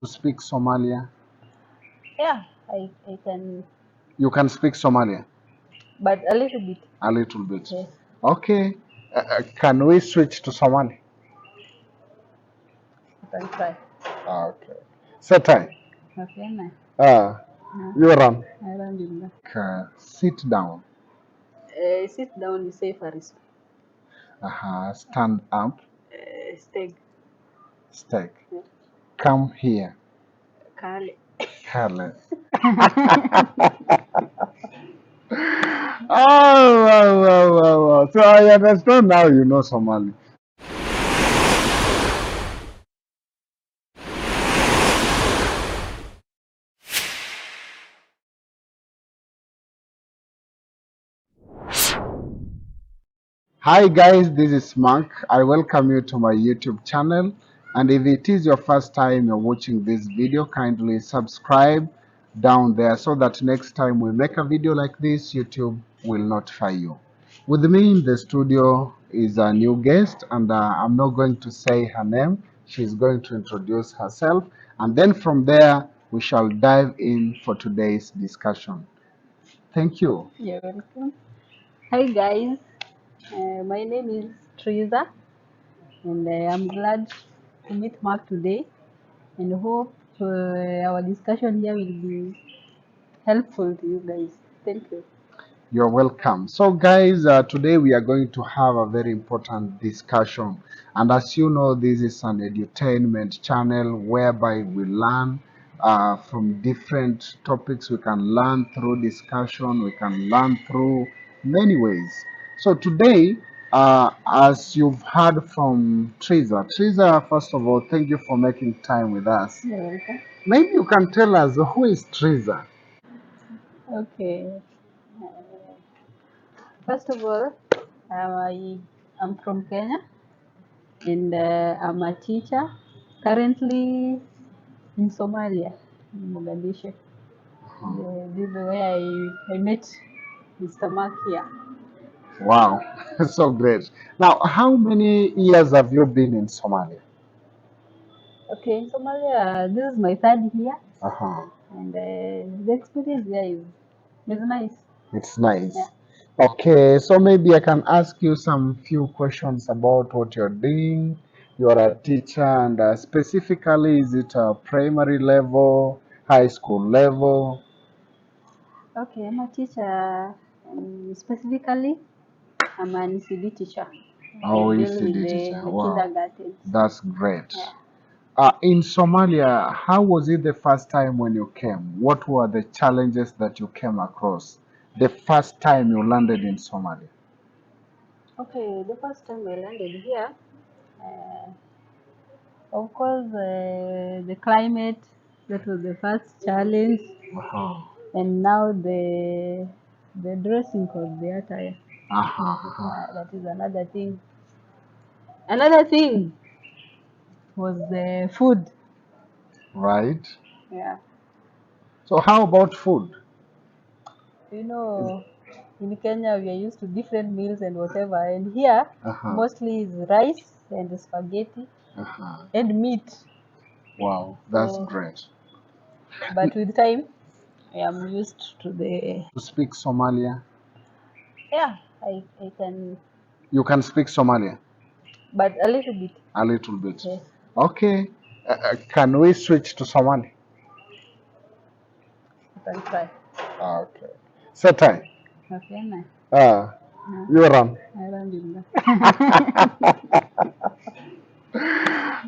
To speak Somalia? Yeah, I can, You can speak Somalia but a little bit. a little bit. Yes, Okay. Can we switch to Somali? you can try. Okay. Setai. Okay, nice. Uh, you're on. I don't do that. Sit down. Sit down, you say Faris. Stand up. Steg. Stake. Come here. Kale. Careless. Oh, wow, wow, wow, wow. So I understand now you know Somali. Hi guys, this is Mark. I welcome you to my YouTube channel. And if it is your first time you're watching this video, kindly subscribe down there so that next time we make a video like this, YouTube will notify you. With me in the studio is a new guest, and I'm not going to say her name. She's going to introduce herself, and then from there, we shall dive in for today's discussion. Thank you. You're welcome. Hi guys, my name is Teresa, and I'm glad to meet Mark today, and hope our discussion here will be helpful to you guys. Thank you. You're welcome. So, guys, today we are going to have a very important discussion. And as you know, this is an edutainment channel whereby we learn from different topics. We can learn through discussion, we can learn through many ways. So, today, as you've heard from Teresa, first of all, thank you for making time with us. You're welcome. Maybe you can tell us who is Teresa? Okay. First of all, I'm from Kenya, and I'm a teacher currently in Somalia, in Mogadishu. This is where I met Mr. Mark here. Wow, so great. Now, how many years have you been in Somalia? Okay, in Somalia, this is my third year, Uh-huh. and the experience there is nice. It's nice. Yeah. Okay, so maybe I can ask you some few questions about what you're doing. You're a teacher, and specifically, is it a primary level, high school level? Okay, I'm a teacher, specifically, I'm an ECD teacher. I Oh, deal with ECD teacher. the Wow, kindergarten. that's great. Yeah. In Somalia, how was it the first time when you came? What were the challenges that you came across the first time you landed in Somalia? Okay, the first time I landed here, uh, of course, the climate, that was the first challenge, Uh-huh. and now the dressing code, the attire, Uh-huh. that is another thing. Another thing was the food. Right. Yeah, So how about food? you know, in Kenya we are used to different meals and whatever, and here Uh-huh. mostly is rice and spaghetti Uh-huh. and meat. Wow, that's So, great. but with time, I am used to the. To speak Somalia? Yeah, I can, You can speak Somalia but a little bit. a little bit. Yes, Okay. Can we switch to Somali? you can try. Okay. Setai. Okay, nice. Uh, No, you're on. I don't do that.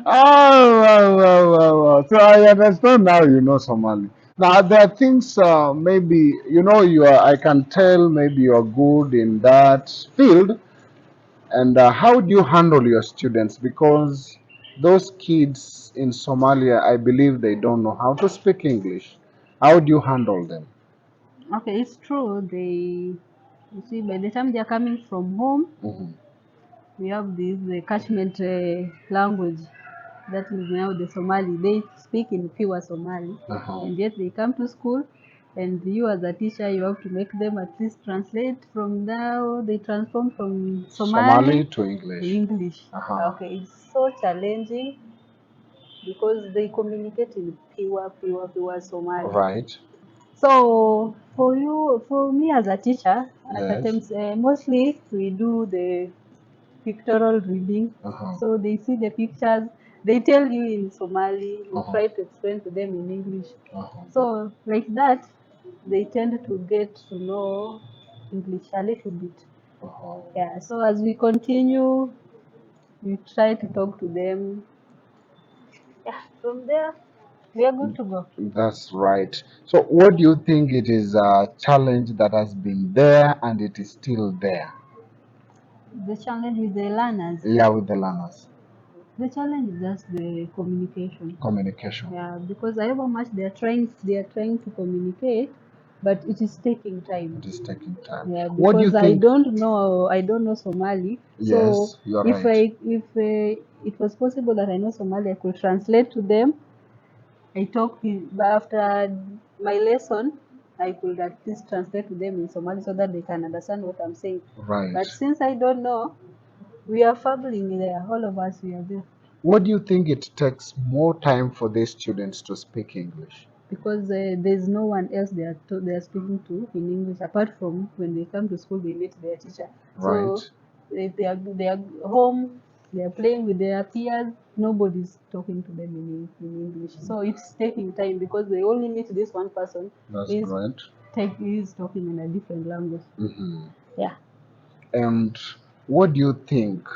Oh, wow, wow, wow, wow. So I understand now you know Somali. Now there are things maybe you know you are. I can tell maybe you are good in that field. And how do you handle your students? Because those kids in Somalia, I believe they don't know how to speak English. How do you handle them? Okay, it's true. You see, by the time they are coming from home, Mhm. we have this catchment language. That is now the Somali. They speak in pure Somali, Uh-huh. and yet they come to school, and you as a teacher, you have to make them at least translate from now. They transform from Somali Somali to to English. English. Uh-huh. Okay, it's so challenging. because they communicate in pure Somali. Right. So for me as a teacher, at Yes. times mostly we do the pictorial reading. So they see the pictures, they tell you in Somali, you try to explain to them in English. So like that, they tend to get to know English a little bit. Yeah. So as we continue, we try to talk to them. Yeah. From there, we are good to go. That's right. So, what do you think it is a challenge that has been there and it is still there? The challenge with the learners. Yeah, with the learners. The challenge is just the communication. Communication. Yeah, because however much they are trying to communicate, but it is taking time. It is taking time. Yeah, What do you because think? I don't know Somali. So Yes, you're if right. it was possible that I know Somali, I could translate to them. I talk but after my lesson, I could at least translate to them in Somali so that they can understand what I'm saying. Right. But since I don't know, we are fumbling there. All of us, we are there. What do you think it takes more time for these students to speak English? Because there's no one else they are speaking to in English apart from when they come to school they meet their teacher. Right. So if they are home, they are playing with their peers. Nobody's talking to them in English. So it's taking time because they only meet this one person. That's Is great. is talking in a different language. Yeah. And what do you think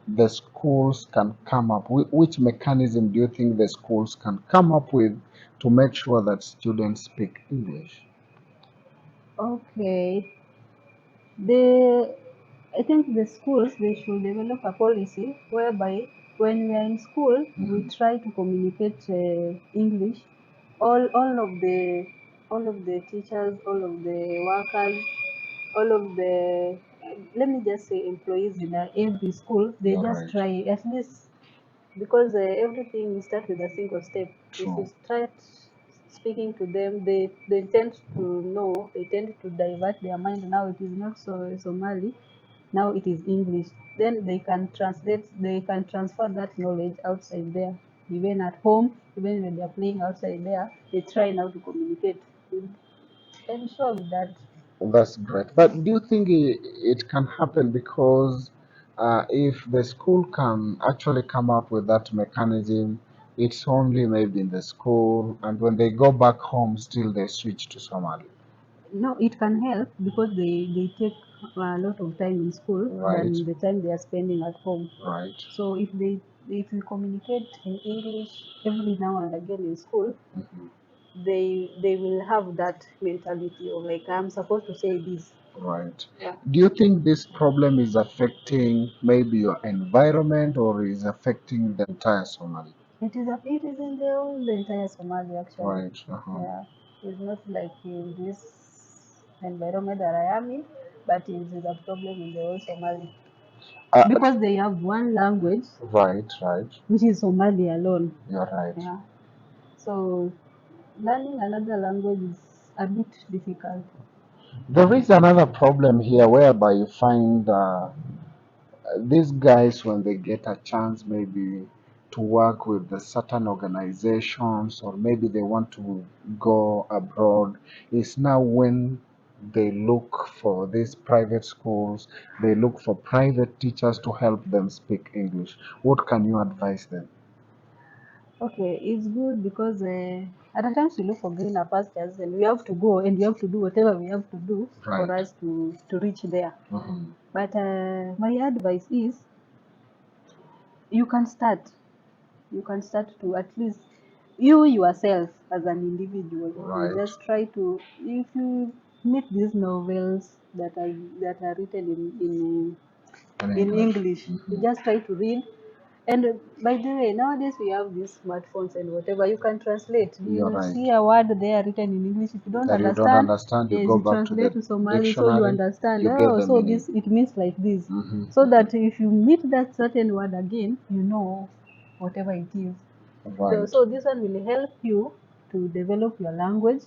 the schools can come up with? Which mechanism do you think the schools can come up with to make sure that students speak English? Okay. The I think the schools they should develop a policy whereby when we are in school we try to communicate English. All of the teachers, all of the workers, all of the let me just say employees in every school they You're just right. try at least because everything starts with a single step. If you True. start speaking to them, they tend to know, they tend to divert their mind. Now it is not so Somali, now it is English. Then they can translate, they can transfer that knowledge outside there. Even at home, even when they are playing outside there, they try now to communicate. I'm sure with that. That's great. But do you think it can happen because if the school can actually come up with that mechanism, it's only maybe in the school, and when they go back home, still they switch to Somali. No, it can help because they take a lot of time in school Right. than the time they are spending at home. Right. So if you communicate in English every now and again in school, they will have that mentality of like I'm supposed to say this. Right. Yeah. Do you think this problem is affecting maybe your environment or is affecting the entire Somali? It is in the entire Somalia actually. Right. Yeah. It's not like in this environment that I am in, but it is a problem in the whole Somali. Uh, Because they have one language, right, right. which is Somali alone. You're right. Yeah. So learning another language is a bit difficult. There is another problem here whereby you find these guys, when they get a chance, maybe to work with the certain organizations, or maybe they want to go abroad, is now when they look for these private schools, they look for private teachers to help them speak English. What can you advise them? Okay, it's good because at times we look for greener pastures and we have to go and we have to do whatever we have to do for Right. us to reach there. But my advice is you can start. You can start to at least you yourself as an individual. You Right. just try to if you meet these novels that are written in English. You just try to read. And by the way, nowadays we have these smartphones and whatever you can translate. You're You right. see a word there written in English. If you don't That you don't understand, understand, you yes, go you back to translate the to Somali so you dictionary, understand. you get Oh, the so meaning. this it means like this. So that if you meet that certain word again, you know whatever it is. Right. So this one will help you to develop your language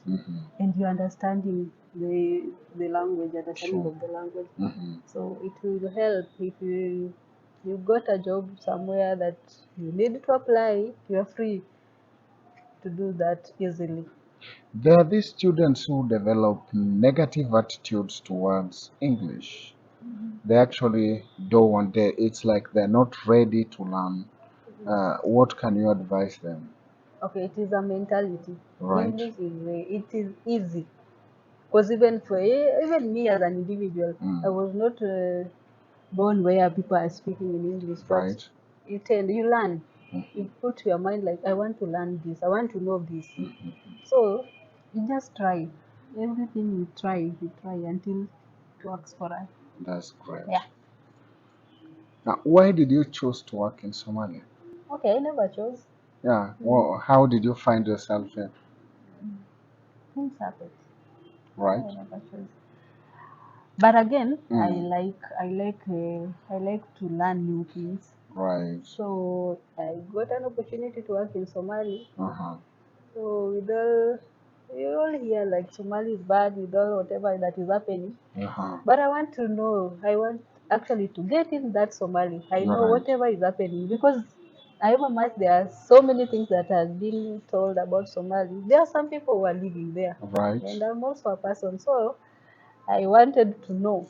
and your understanding the language, understanding Sure. of the language. So it will help if you You got a job somewhere that you need to apply, you're free to do that easily. There are these students who develop negative attitudes towards English. They actually don't want it. It's like they're not ready to learn. What can you advise them? Okay, it is a mentality. Right? English is it is easy because even for even me as an individual, I Mm, was not born where people are speaking in English, but right? you learn. Mm, You put your mind like I want to learn this, I want to know this. So you just try. Everything we try until it works for us. that's great. Yeah. Now, why did you choose to work in Somalia? Okay, I never chose. Yeah. Mm, Well, how did you find yourself in? things happen. I Right? never chose. But again, Mm, I like to learn new things. right. So I got an opportunity to work in Somali. Uh-huh. So with all you all hear like Somali is bad with all whatever that is happening. Uh-huh. But I want to know, I want actually to get in that Somali. I You're know right. whatever is happening because I ever much there are so many things that have been told about Somali. There are some people who are living there. Right. And I'm also a person. So I wanted to know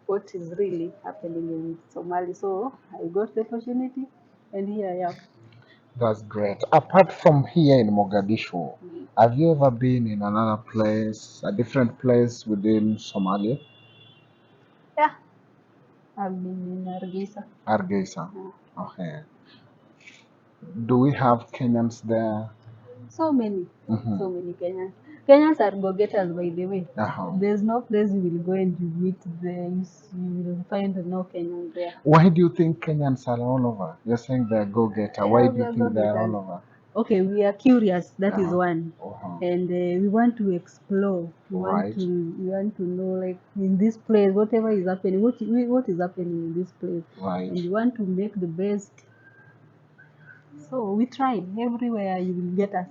what is really happening in Somali. So I got the opportunity and here I am. That's great. Apart from here in Mogadishu, have you ever been in another place, a different place within Somalia? Yeah, I've been in Argeisa. Hargeisa. Yeah. Okay. Do we have Kenyans there? So many, Mm-hmm. so many Kenyans. Kenyans are go-getters, by the way. Uh-huh. There's no place you will go and you meet there. You will find no Kenyans there. Why do you think Kenyans are all over? You're saying they're go-getter. Why Yeah, do we you are think they're go-getters. all over? Okay, we are curious. That is Uh-huh. one, Uh-huh. and we want to explore. Right. We want to know, like in this place, whatever is happening, what is happening in this place, Right. and you want to make the best. So we try everywhere. You will get us.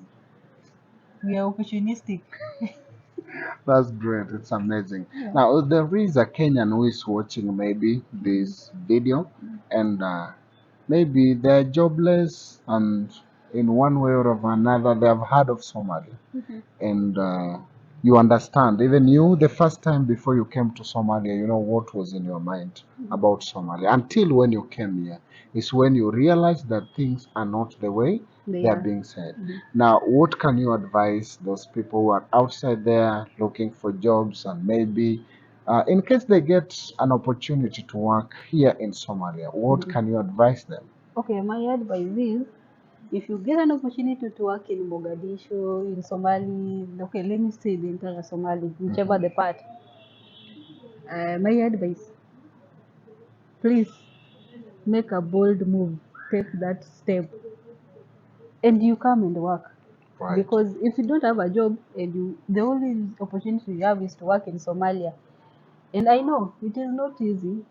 We are opportunistic. That's great. It's amazing. Yeah. Now, there is a Kenyan who is watching maybe Mm, this video, and maybe they're jobless, and in one way or of another, they have heard of Somalia. mhm, And you understand, even you, the first time before you came to Somalia, you know what was in your mind mhm. about Somalia. Until when you came here, is when you realize that things are not the way They they are are. being said. Mhm. Now, what can you advise those people who are outside there looking for jobs and maybe in case they get an opportunity to work here in Somalia, what Mhm. can you advise them? Okay, my advice is if you get an opportunity to work in Mogadishu, in Somali, okay, let me say the entire Somali, whichever Mhm. the part. My advice, please make a bold move, take that step, and you come and work. Right. Because if you don't have a job and the only opportunity you have is to work in Somalia, and I know it is not easy.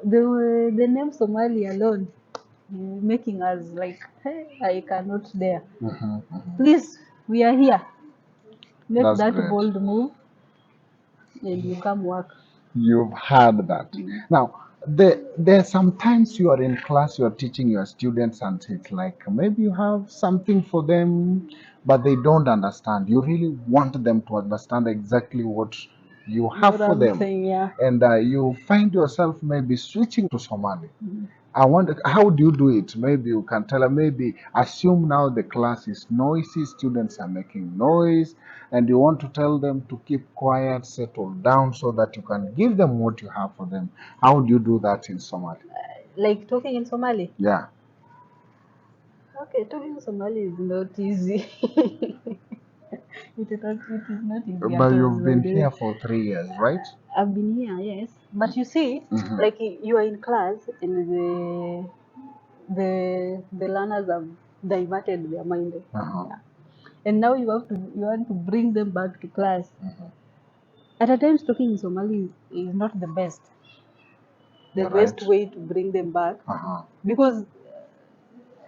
The name Somali alone is making us like, hey, I cannot dare. Mhm, mhm. Please, we are here. Make That's that great. bold move and you come work. You've heard that. Mm. Now, there are sometimes you are in class, you are teaching your students, and it's like maybe you have something for them, but they don't understand. You really want them to understand exactly what you have What for I'm them, saying, yeah. and you find yourself maybe switching to Somali. Mhm. I wonder how do you do it? Maybe you can tell her, maybe assume now the class is noisy, students are making noise, and you want to tell them to keep quiet, settle down so that you can give them what you have for them. How do you do that in Somali? Like talking in Somali. Yeah, Okay, talking in Somali is not easy. It is not easy but at all. you've By been the way. here for 3 years, right? I've been here, yes. But you see, Mm-hmm. like you are in class and the learners have diverted their mind. Uh-huh. Yeah. And now you want to bring them back to class. Mm-hmm. At a times talking in Somali is not the You're best right. way to bring them back Uh-huh. because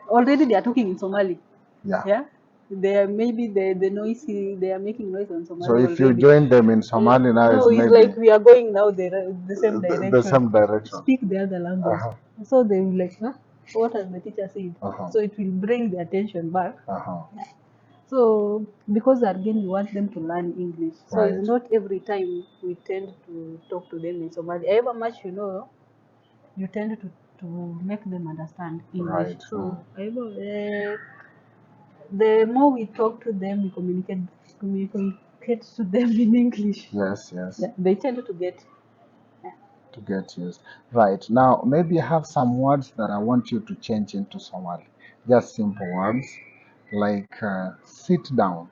already they are talking in Somali. Yeah. Yeah. They are maybe the noisy. They are making noise on So Somali if you already. join them in Somali now, No, is it's maybe like we are going now the same the direction. same direction. Speak the other language. Uh-huh. So they will like, huh? What has the teacher said? Uh-huh. So it will bring the attention back. Uh-huh. So because again we want them to learn English. So Right. it's not every time we tend to talk to them in Somali. However much you know, you tend to make them understand English. Right. So the more we talk to them, we communicate to them in English. Yes, yes. Yeah, they tend to get. To get used. Right. Now, maybe I have some words that I want you to change into Somali. Just simple words like sit down,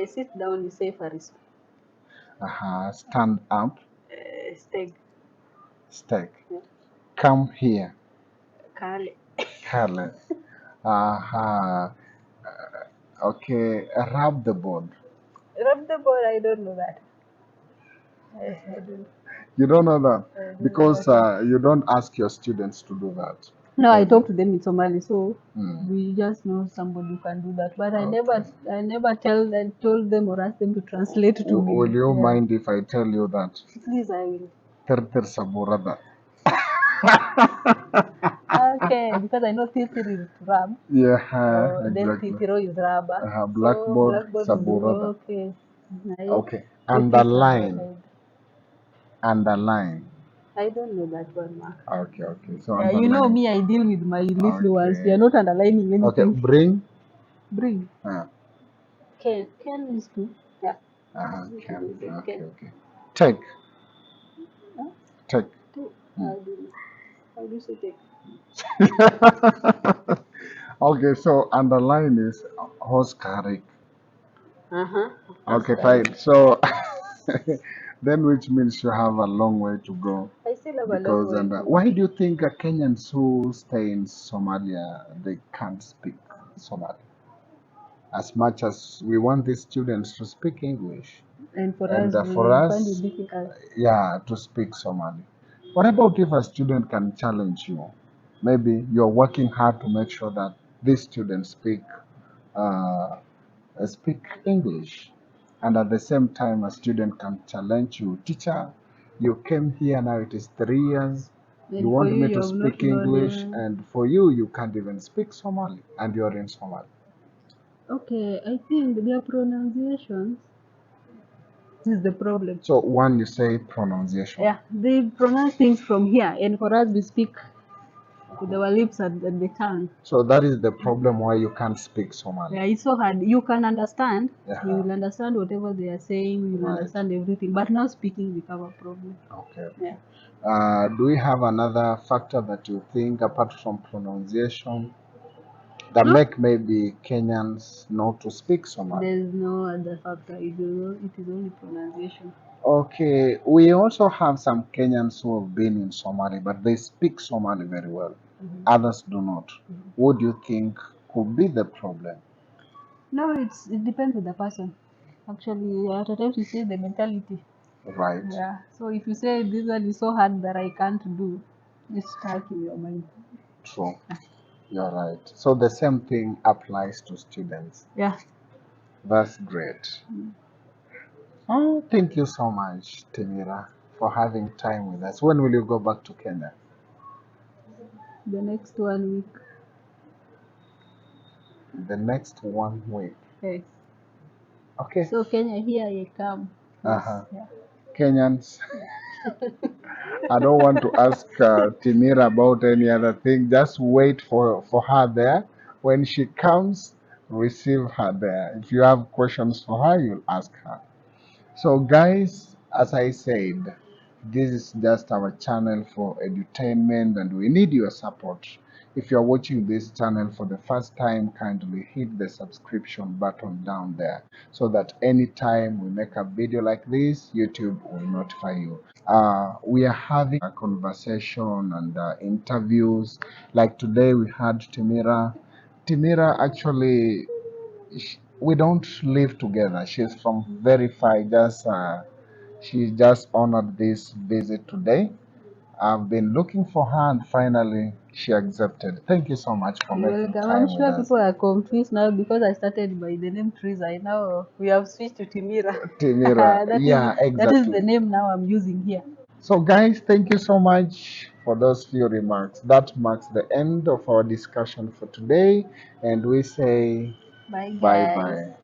Sit down, you say Faris. stand up, Steg. stake, come here, Kale. Kale. Uh-huh. Okay, rub the board. Rub the ball, I don't know that. I don't. You don't know that I don't know because that one. you don't ask your students to do that. No, I Maybe. talk to them in Somali, so Hmm. we just know somebody who can do that. But Okay. I never told them or asked them to translate to Will me. you Yeah, mind if I tell you that? please, I will. Terter saburada. Okay, because I know Titiri is rub, Yeah, then exactly. Titiro is rubber. So Blackboard blackboard is saburada. okay. I Okay. take it on board. Underline. Underline. I don't know that one, Mark. Okay, okay. So Yeah, you know underline. me, I deal with my little ones. They are Okay. not underlining Okay. anything. Bring. Bring. Uh, Can is to. Yeah. can. Okay, Can. okay. Take. Huh? Take. Take. Hmm. How do you say take? Okay, so underline is hoskarik. Uh-huh. Okay, Oscar. fine. So then, which means you have a long way to go. I still have a long Because way and to go. why do you think Kenyans who stay in Somalia they can't speak Somali? As much as we want these students to speak English, And for and us, for we find it us, difficult. yeah, to speak Somali. What about if a student can challenge you? Maybe you're working hard to make sure that these students uh, speak English, and at the same time, a student can challenge you, teacher. You came here now; it is 3 years. You And for want you, me you to have not speak known. English, and for you, you can't even speak Somali, and you're in Somali. Okay, I think their pronunciations is the problem. So one, you say pronunciation. Yeah, they pronounce things from here, and for us, we speak with our lips and the tongue. So that is the problem why you can't speak Somali. Yeah, it's so hard. You can understand. Yeah. You will understand whatever they are saying. You will Right. understand everything. But now speaking become a problem. Okay. Yeah. Do we have another factor that you think, apart from pronunciation, that No, make maybe Kenyans not to speak Somali? there's no other factor. It is only pronunciation. Okay, we also have some Kenyans who have been in Somali, but they speak Somali very well. Others do not. What do you think could be the problem? No, it depends on the person. Actually, at times you say the mentality. Right. Yeah. So if you say this one is so hard that I can't do, it's stuck in your mind. True. You're right. So the same thing applies to students. Yeah. That's great. Oh, thank you so much, Timira, for having time with us. When will you go back to Kenya? The next 1 week. The next 1 week. Yes. Okay. So Kenya, here I come. Yes. Uh-huh. Yeah. Kenyans. I don't want to ask Timira about any other thing. Just wait for her there. When she comes, receive her there. If you have questions for her, you'll ask her. So, guys, as I said, this is just our channel for edutainment and we need your support. If you're watching this channel for the first time, kindly hit the subscription button down there so that anytime we make a video like this, YouTube will notify you. We are having a conversation and interviews. Like today, we had Timira. Timira actually we don't live together. She's from very far. Just she just honored this visit today, I've been looking for her and finally she accepted. Thank you so much for You're making welcome. I'm time with sure us. people are confused now because I started by the name Teresa. Now we have switched to Timira. Timira, that yeah, is the exactly. name now I'm using here. So, guys, thank you so much for those few remarks. That marks the end of our discussion for today, and we say Bye bye guys. bye.